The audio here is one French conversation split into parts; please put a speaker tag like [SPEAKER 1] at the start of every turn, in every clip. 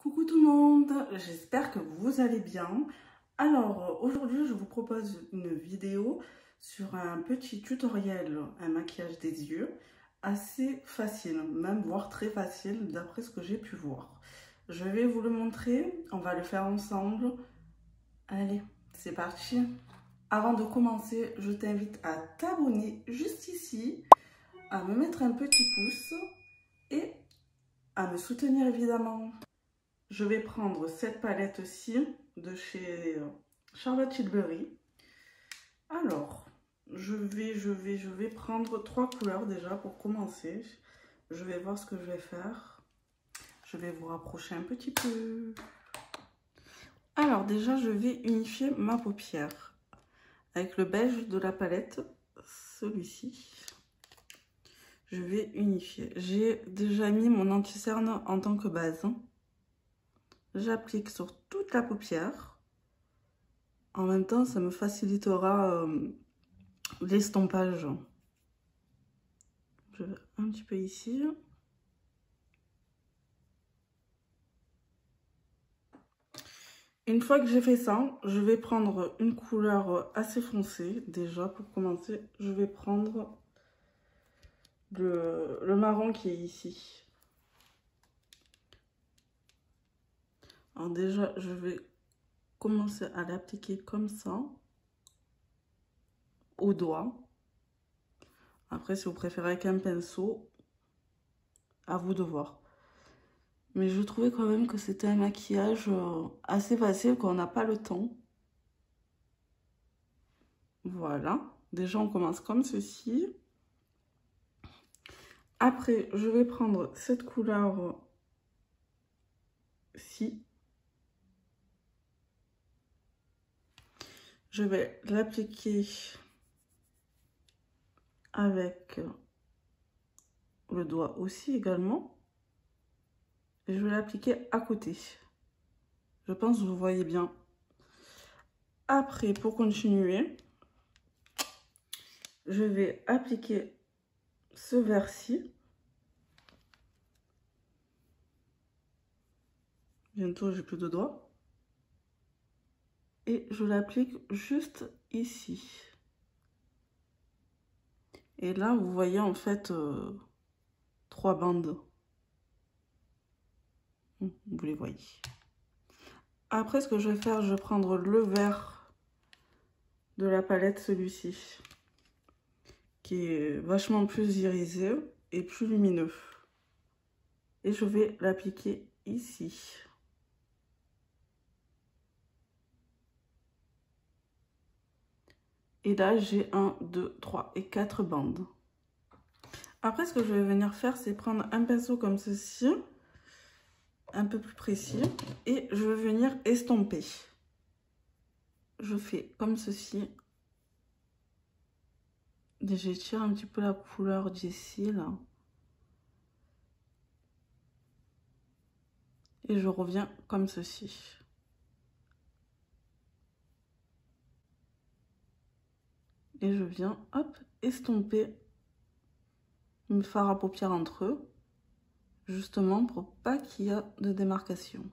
[SPEAKER 1] Coucou tout le monde, j'espère que vous allez bien. Alors aujourd'hui je vous propose une vidéo sur un petit tutoriel, un maquillage des yeux assez facile, même voire très facile d'après ce que j'ai pu voir. Je vais vous le montrer, on va le faire ensemble. Allez, c'est parti. Avant de commencer, je t'invite à t'abonner juste ici, à me mettre un petit pouce et à me soutenir évidemment. Je vais prendre cette palette-ci de chez Charlotte Tilbury. Alors, je vais prendre 3 couleurs déjà pour commencer. Je vais voir ce que je vais faire. Je vais vous rapprocher un petit peu. Alors déjà, je vais unifier ma paupière avec le beige de la palette, celui-ci. Je vais unifier. J'ai déjà mis mon anti-cerne en tant que base. J'applique sur toute la paupière. En même temps, ça me facilitera l'estompage. Je vais un petit peu ici. Une fois que j'ai fait ça, je vais prendre une couleur assez foncée. Déjà, pour commencer, je vais prendre le marron qui est ici. Alors déjà, je vais commencer à l'appliquer comme ça, au doigt. Après, si vous préférez avec un pinceau, à vous de voir. Mais je trouvais quand même que c'était un maquillage assez facile, qu'on n'a pas le temps. Voilà. Déjà, on commence comme ceci. Après, je vais prendre cette couleur-ci. Je vais l'appliquer avec le doigt aussi également. Et je vais l'appliquer à côté. Je pense que vous voyez bien. Après, pour continuer, je vais appliquer ce vert-ci. Bientôt, j'ai plus de doigts. Et je l'applique juste ici. Et là, vous voyez en fait 3 bandes. Vous les voyez. Après, ce que je vais faire, je vais prendre le vert de la palette, celui-ci, qui est vachement plus irisé et plus lumineux. Et je vais l'appliquer ici. Et là, j'ai 1, 2, 3 et 4 bandes. Après, ce que je vais venir faire, c'est prendre un pinceau comme ceci, un peu plus précis, et je vais venir estomper. Je fais comme ceci. J'étire un petit peu la couleur d'ici, là. Et je reviens comme ceci. Et je viens, hop, estomper mes fards à paupières entre eux, justement pour pas qu'il y ait de démarcation.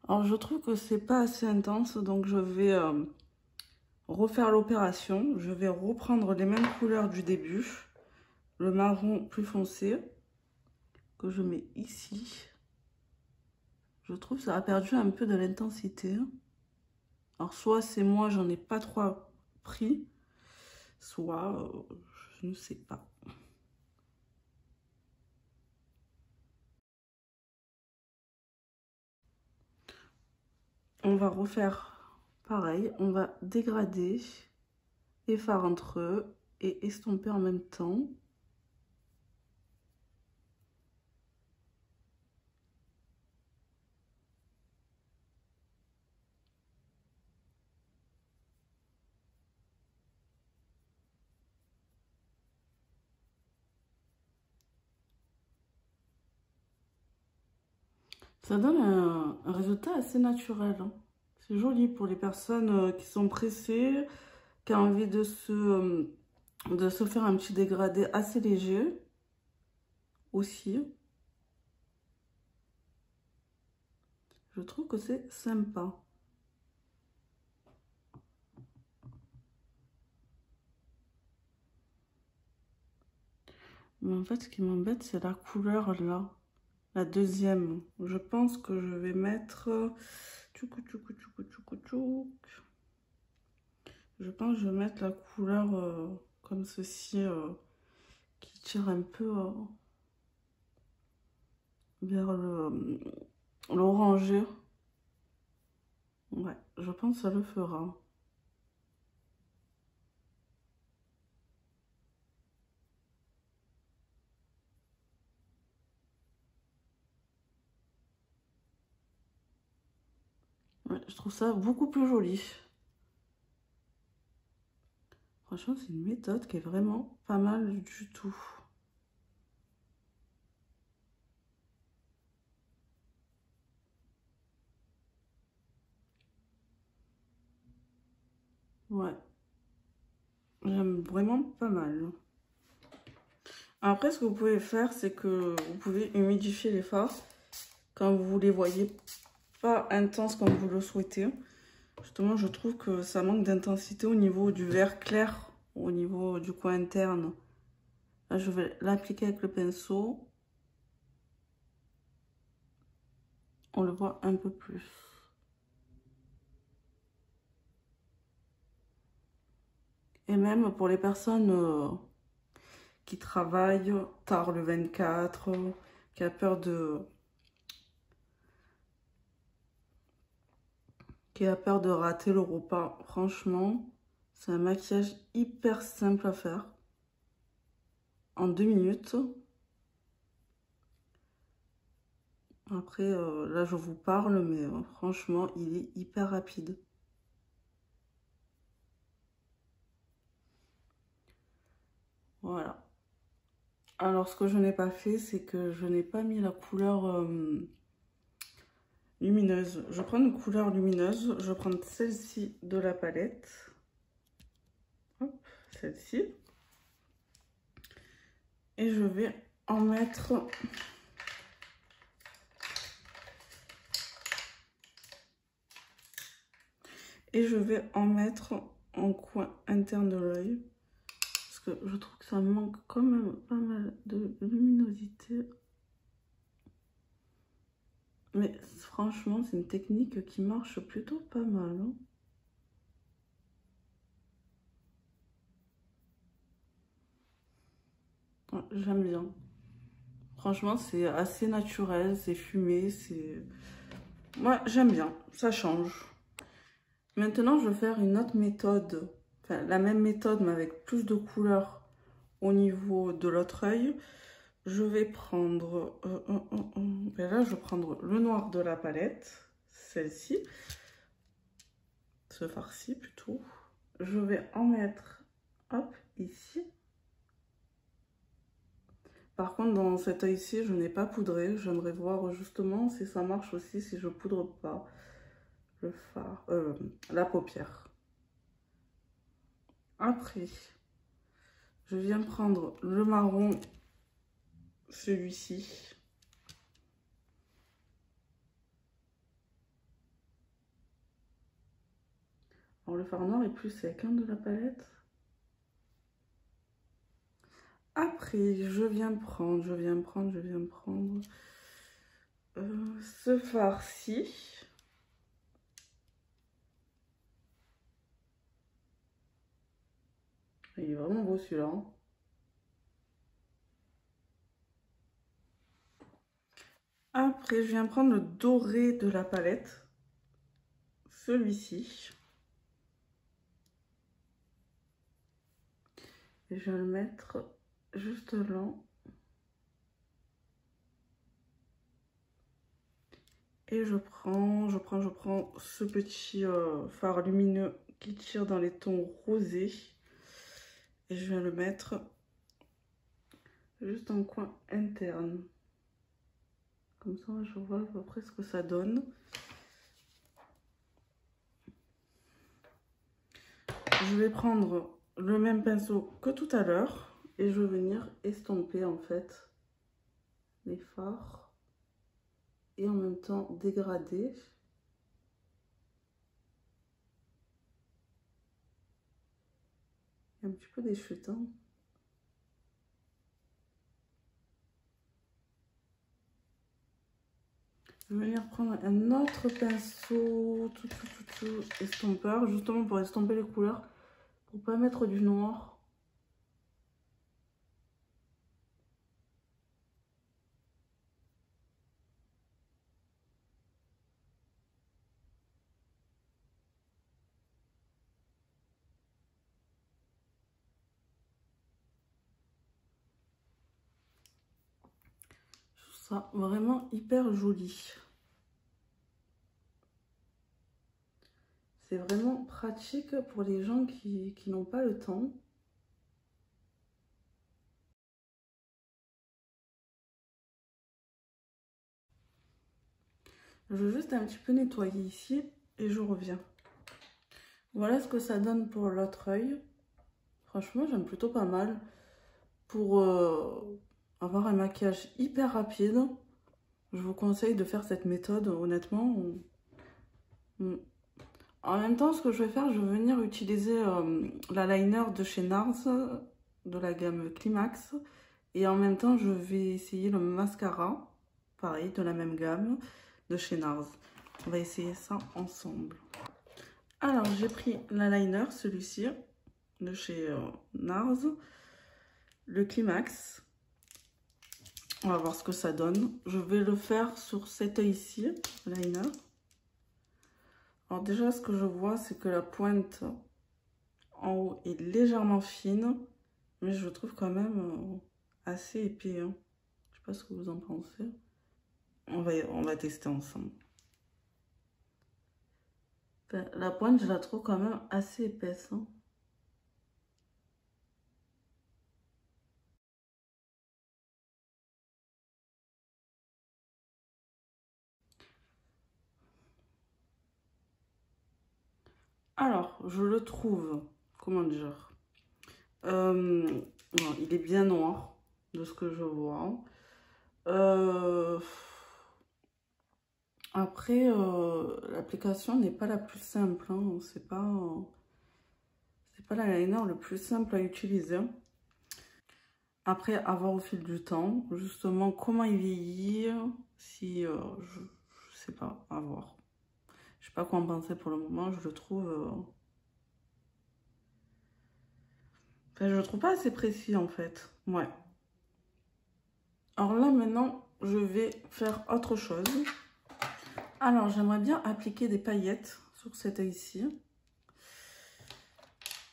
[SPEAKER 1] Alors je trouve que c'est pas assez intense, donc je vais refaire l'opération. Je vais reprendre les mêmes couleurs du début, le marron plus foncé que je mets ici. Je trouve que ça a perdu un peu de l'intensité. Alors soit c'est moi, j'en ai pas trop pris, soit je ne sais pas. On va refaire pareil, on va dégrader les fards entre eux et estomper en même temps. Ça donne un résultat assez naturel, hein. C'est joli pour les personnes qui sont pressées, qui a envie de se faire un petit dégradé assez léger aussi. Je trouve que c'est sympa. Mais en fait, ce qui m'embête, c'est la couleur là. La deuxième. Je pense que je vais mettre... Je pense que je vais mettre la couleur comme ceci, qui tire un peu vers l'orangé. Ouais, je pense que ça le fera. Ouais, je trouve ça beaucoup plus joli. Franchement, c'est une méthode qui est vraiment pas mal du tout. Ouais, j'aime vraiment pas mal. Après, ce que vous pouvez faire, c'est que vous pouvez humidifier les fards quand vous les voyez pas intenses comme vous le souhaitez. Justement, je trouve que ça manque d'intensité au niveau du vert clair, au niveau du coin interne. Là, je vais l'appliquer avec le pinceau. On le voit un peu plus. Et même pour les personnes qui travaillent tard le 24, qui a peur de rater le repas. Franchement, c'est un maquillage hyper simple à faire. En 2 minutes. Après, là, je vous parle, mais franchement, il est hyper rapide. Voilà. Alors, ce que je n'ai pas fait, c'est que je n'ai pas mis la couleur lumineuse. Je prends une couleur lumineuse. Je prends celle-ci de la palette. Hop, celle-ci. Et je vais en mettre... Et je vais en mettre en coin interne de l'œil. Parce que je trouve que ça manque quand même pas mal de luminosité. Mais franchement, c'est une technique qui marche plutôt pas mal. Hein. Ouais, j'aime bien. Franchement, c'est assez naturel, c'est fumé, c'est... Moi, j'aime bien, ça change. Maintenant, je vais faire une autre méthode. Enfin, la même méthode, mais avec plus de couleurs au niveau de l'autre œil. Je vais prendre... et là, je vais prendre le noir de la palette. Celle-ci. Ce fard-ci, plutôt. Je vais en mettre, hop, ici. Par contre, dans cet œil-ci, je n'ai pas poudré. J'aimerais voir justement si ça marche aussi, si je poudre pas le fard, la paupière. Après, je viens prendre le marron, celui-ci. Alors, le fard noir est plus sec hein, de la palette. Après, je viens prendre ce fard-ci. Il est vraiment beau celui-là. Hein. Après, je viens prendre le doré de la palette. Celui-ci. Et je vais le mettre juste là. Et je prends ce petit fard lumineux qui tire dans les tons rosés. Et je viens le mettre juste en coin interne. Comme ça, je vois à peu près ce que ça donne. je vais prendre le même pinceau que tout à l'heure et je vais venir estomper en fait les fards et en même temps dégrader. Il y a un petit peu des chutes, hein. Je vais venir prendre un autre pinceau estompeur, justement pour estomper les couleurs, pour pas mettre du noir. Je trouve ça vraiment hyper joli. C'est vraiment pratique pour les gens qui n'ont pas le temps. Je vais juste un petit peu nettoyer ici et je reviens. Voilà ce que ça donne pour l'autre œil. Franchement, j'aime plutôt pas mal. Pour avoir un maquillage hyper rapide, je vous conseille de faire cette méthode, honnêtement. En même temps, ce que je vais faire, je vais venir utiliser l'eyeliner de chez NARS, de la gamme Climax. Et en même temps, je vais essayer le mascara, pareil, de la même gamme, de chez NARS. On va essayer ça ensemble. Alors, j'ai pris l'eyeliner, celui-ci, de chez NARS, le Climax. On va voir ce que ça donne. Je vais le faire sur cet œil-ci, l'eyeliner. Alors déjà, ce que je vois, c'est que la pointe en haut est légèrement fine, mais je trouve quand même assez épais, hein. Je sais pas ce que vous en pensez. On va tester ensemble. Enfin, la pointe, je la trouve quand même assez épaisse, hein. Alors, je le trouve, comment dire, bon, il est bien noir, de ce que je vois. Après, l'application n'est pas la plus simple, hein. C'est pas l'eyeliner le plus simple à utiliser. Après, à voir au fil du temps, justement, comment il vieillit, si, je sais pas, à voir. Je sais pas quoi en penser pour le moment, je le trouve... Enfin, je le trouve pas assez précis, en fait. Ouais. Alors là, maintenant, je vais faire autre chose. Alors, j'aimerais bien appliquer des paillettes sur cet œil-ci.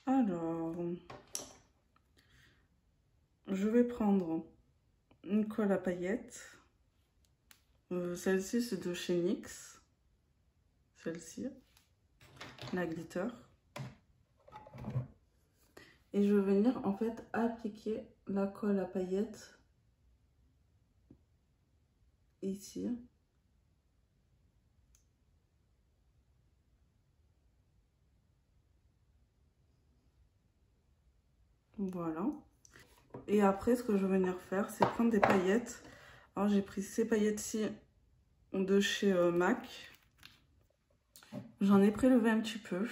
[SPEAKER 1] Alors, je vais prendre une colle à paillettes. Celle-ci, c'est de chez NYX. Celle-ci, la glitter. Et je vais venir, en fait, appliquer la colle à paillettes ici. Voilà. Et après, ce que je vais venir faire, c'est prendre des paillettes. Alors, j'ai pris ces paillettes-ci de chez MAC. J'en ai prélevé un petit peu.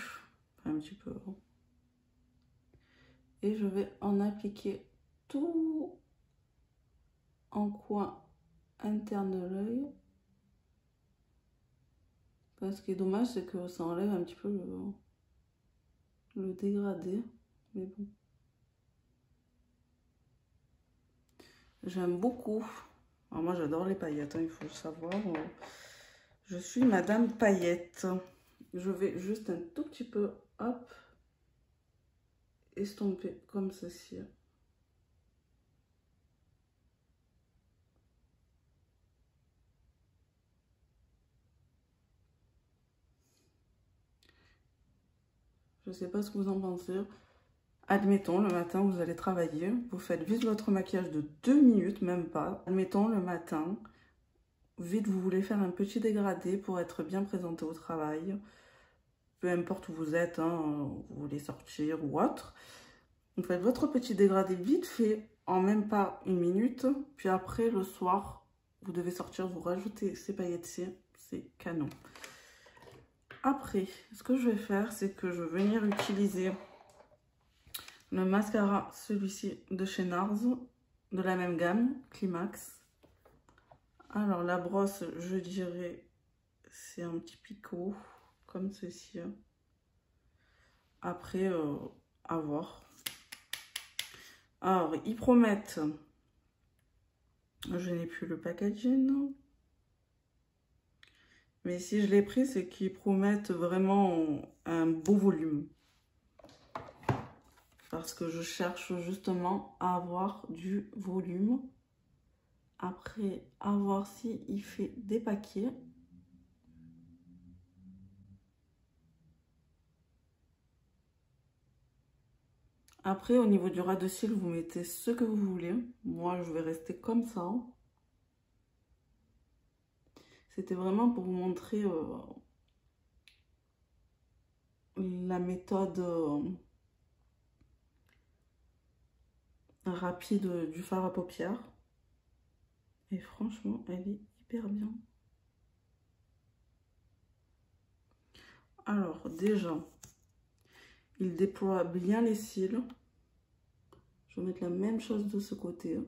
[SPEAKER 1] Un petit peu. Et je vais en appliquer tout en coin interne de l'œil. Ce qui est dommage, c'est que ça enlève un petit peu le dégradé. Mais bon. J'aime beaucoup. Alors moi, j'adore les paillettes, hein, il faut le savoir. Je suis Madame Paillette. Je vais juste un tout petit peu, hop, estomper comme ceci. Je sais pas ce que vous en pensez. Admettons, le matin, vous allez travailler. Vous faites vite votre maquillage de 2 minutes, même pas. Admettons, le matin, vite, vous voulez faire un petit dégradé pour être bien présenté au travail. peu importe où vous êtes, hein, vous voulez sortir ou autre. Vous faites votre petit dégradé vite fait, en même pas 1 minute. Puis après, le soir, vous devez sortir, vous rajoutez ces paillettes-ci, c'est canon. Après, ce que je vais faire, c'est que je vais venir utiliser le mascara, celui-ci de chez NARS, de la même gamme, Climax. Alors, la brosse, je dirais, c'est un petit picot, comme ceci. Après, à voir. Alors, ils promettent, je n'ai plus le packaging, mais si je l'ai pris, c'est qu'ils promettent vraiment un beau volume. Parce que je cherche justement à avoir du volume. Après, à voir si il fait des paquets. Après, au niveau du ras de cils, vous mettez ce que vous voulez. Moi, je vais rester comme ça. C'était vraiment pour vous montrer la méthode rapide du fard à paupières. Et franchement, elle est hyper bien. Alors, déjà, il déploie bien les cils. Je vais mettre la même chose de ce côté.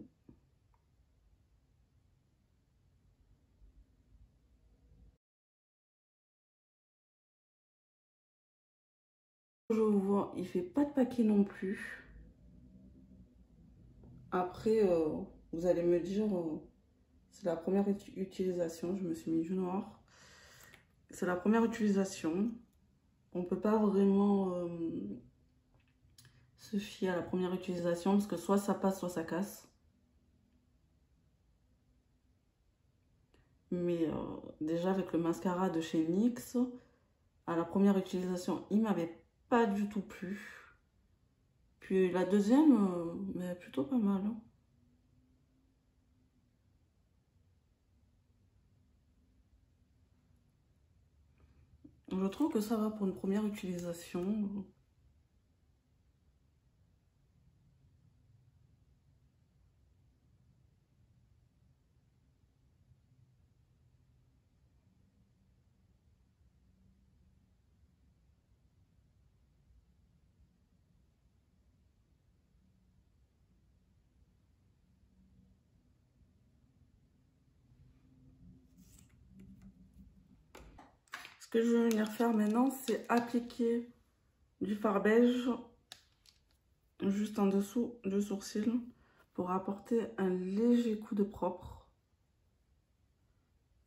[SPEAKER 1] Je vois, il fait pas de paquet non plus. Après, vous allez me dire, c'est la première utilisation. Je me suis mis du noir. C'est la première utilisation. On peut pas vraiment se fier à la première utilisation parce que soit ça passe, soit ça casse. Mais déjà avec le mascara de chez NYX, à la première utilisation, il m'avait pas du tout plu. Puis la deuxième, mais plutôt pas mal. Hein. Je trouve que ça va pour une première utilisation. Ce que je vais venir faire maintenant, c'est appliquer du fard beige juste en dessous du sourcil pour apporter un léger coup de propre.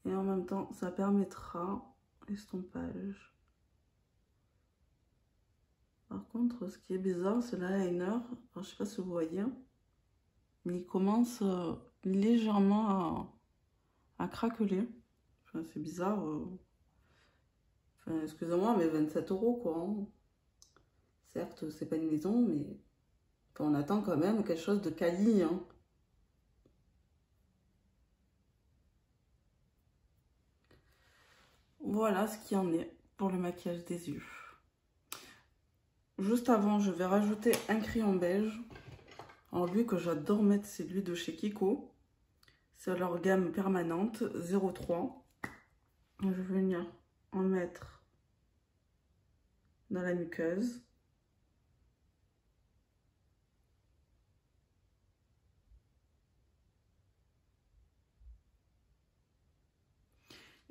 [SPEAKER 1] Et en même temps, ça permettra l'estompage. Par contre, ce qui est bizarre, c'est l'eyeliner. Je ne sais pas si vous voyez, mais il commence légèrement à craqueler. Enfin, c'est bizarre. Enfin, excusez-moi, mais 27 € quoi. Hein. Certes, c'est pas une maison, mais enfin, on attend quand même quelque chose de quali. Hein. Voilà ce qu'il en est pour le maquillage des yeux. Juste avant, je vais rajouter un crayon beige. Alors lui que j'adore mettre, c'est lui de chez Kiko. C'est leur gamme permanente 03. Je vais venir en mettre dans la muqueuse.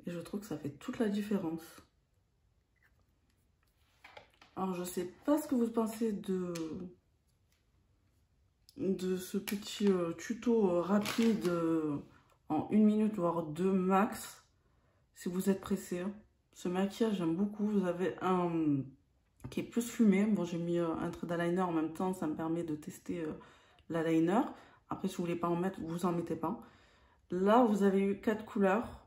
[SPEAKER 1] Et je trouve que ça fait toute la différence. Alors je sais pas ce que vous pensez de ce petit tuto rapide en 1 minute voire 2 max. Si vous êtes pressé. Ce maquillage j'aime beaucoup. Vous avez un qui est plus fumé. Bon, j'ai mis un trait d'eyeliner en même temps. Ça me permet de tester l'eyeliner. Après, si vous voulez pas en mettre, vous en mettez pas. Là, vous avez eu 4 couleurs.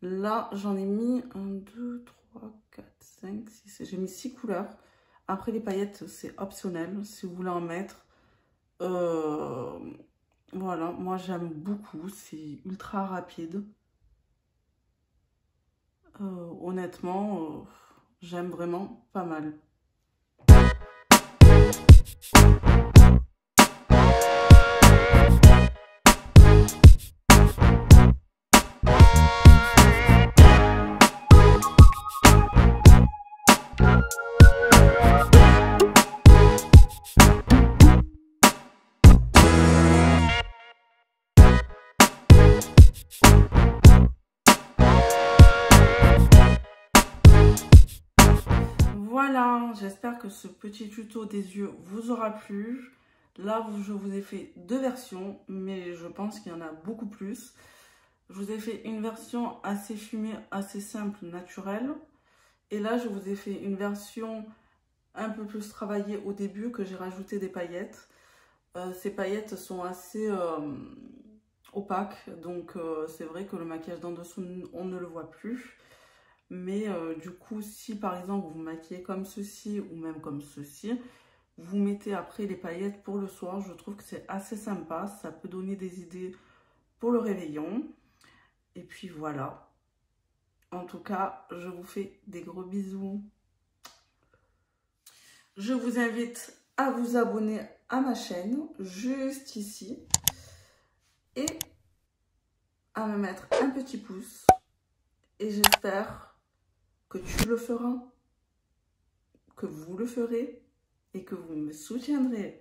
[SPEAKER 1] Là, j'en ai mis 1, 2, 3, 4, 5, 6. J'ai mis 6 couleurs. Après, les paillettes, c'est optionnel. Si vous voulez en mettre. Voilà, moi, j'aime beaucoup. C'est ultra rapide. Honnêtement, J'aime vraiment pas mal. Voilà, j'espère que ce petit tuto des yeux vous aura plu. Là, je vous ai fait 2 versions, mais je pense qu'il y en a beaucoup plus. Je vous ai fait une version assez fumée, assez simple, naturelle. Et là, je vous ai fait une version un peu plus travaillée au début, que j'ai rajouté des paillettes. Ces paillettes sont assez opaques, donc c'est vrai que le maquillage d'en dessous, on ne le voit plus. Mais du coup, si par exemple vous vous maquillez comme ceci ou même comme ceci, vous mettez après les paillettes pour le soir. Je trouve que c'est assez sympa. Ça peut donner des idées pour le réveillon. Et puis voilà. En tout cas, je vous fais des gros bisous. Je vous invite à vous abonner à ma chaîne, juste ici. Et à me mettre un petit pouce. Et j'espère que tu le feras, que vous le ferez et que vous me soutiendrez.